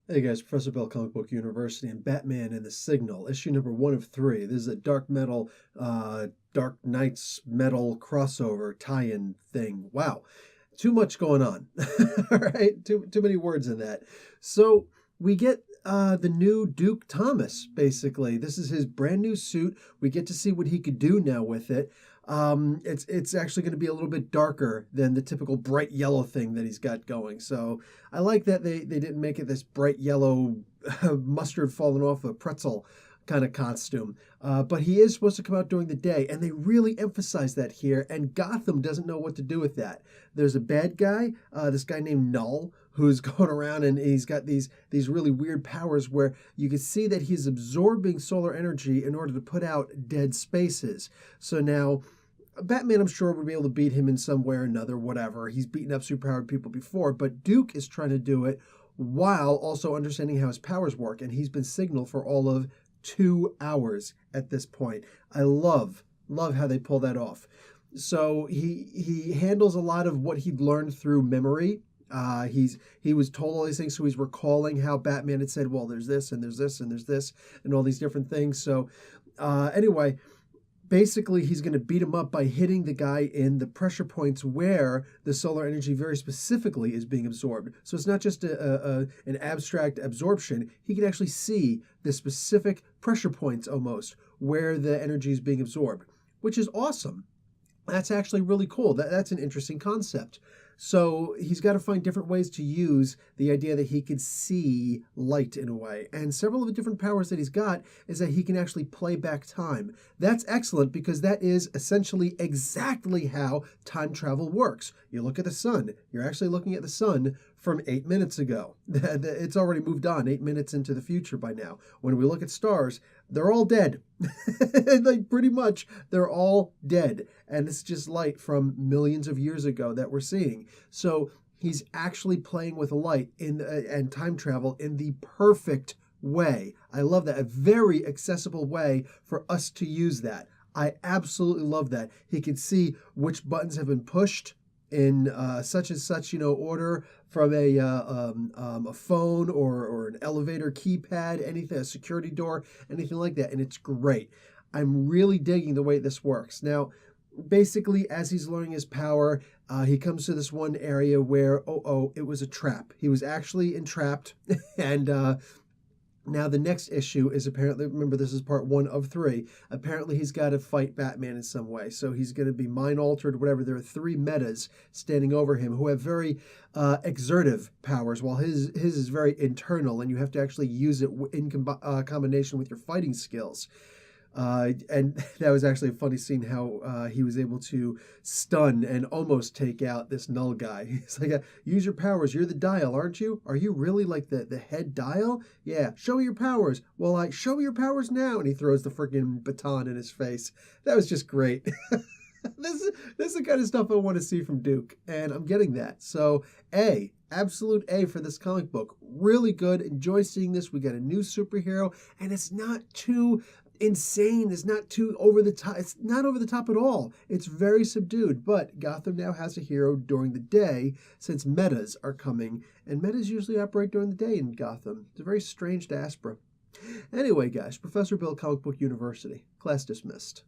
Hey guys, Professor Bell, Comic Book University, and Batman and the Signal, issue number 1 of 3. This is a Dark Knights metal crossover tie-in thing. Wow, too much going on. All right, too many words in that. So we get the new Duke Thomas. Basically, this is his brand new suit. We get to see what he could do now with it. It's actually going to be a little bit darker than the typical bright yellow thing that he's got going. So I like that they didn't make it this bright yellow mustard falling off a pretzel kind of costume. But he is supposed to come out during the day, and they really emphasize that here. And Gotham doesn't know what to do with that. There's a bad guy, this guy named Null, who's going around and he's got these really weird powers where you can see that he's absorbing solar energy in order to put out dead spaces. So now Batman, I'm sure, would be able to beat him in some way or another, whatever. He's beaten up superpowered people before, but Duke is trying to do it while also understanding how his powers work, and he's been signaled for all of 2 hours at this point. I love how they pull that off. So he handles a lot of what he'd learned through memory. He was told all these things, so he's recalling how Batman had said, well, there's this and there's this and there's this and all these different things. So anyway, basically he's going to beat him up by hitting the guy in the pressure points where the solar energy very specifically is being absorbed. So it's not just an abstract absorption. He can actually see the specific pressure points almost where the energy is being absorbed, which is awesome. That's actually really cool. That's an interesting concept. So he's got to find different ways to use the idea that he could see light in a way. And several of the different powers that he's got is that he can actually play back time. That's excellent because that is essentially exactly how time travel works. You look at the sun, you're actually looking at the sun from 8 minutes ago. It's already moved on 8 minutes into the future by now. When we look at stars, they're all dead. Like pretty much, they're all dead. And it's just light from millions of years ago that we're seeing. So he's actually playing with light and time travel in the perfect way. I love that. A very accessible way for us to use that. I absolutely love that. He can see which buttons have been pushed in such and such, order from a phone or an elevator keypad, anything, a security door, anything like that, and it's great. I'm really digging the way this works. Now, basically, as he's learning his power, he comes to this one area where, it was a trap. He was actually entrapped, and now the next issue is apparently, remember this is part 1 of 3, apparently he's got to fight Batman in some way. So he's going to be mind altered, whatever. There are 3 metas standing over him who have very exertive powers, while his is very internal, and you have to actually use it in combination with your fighting skills. And that was actually a funny scene how he was able to stun and almost take out this Null guy. He's like, use your powers. You're the dial, aren't you? Are you really like the head dial? Yeah, show me your powers. Well, show me your powers now. And he throws the freaking baton in his face. That was just great. This is the kind of stuff I want to see from Duke, and I'm getting that. So, absolute A for this comic book. Really good. Enjoy seeing this. We got a new superhero, and it's not too insane. It's not too over the top. It's not over the top at all. It's very subdued, but Gotham now has a hero during the day since metas are coming, and metas usually operate during the day in Gotham. It's a very strange diaspora. Anyway, guys, Professor Bill, Comic Book University. Class dismissed.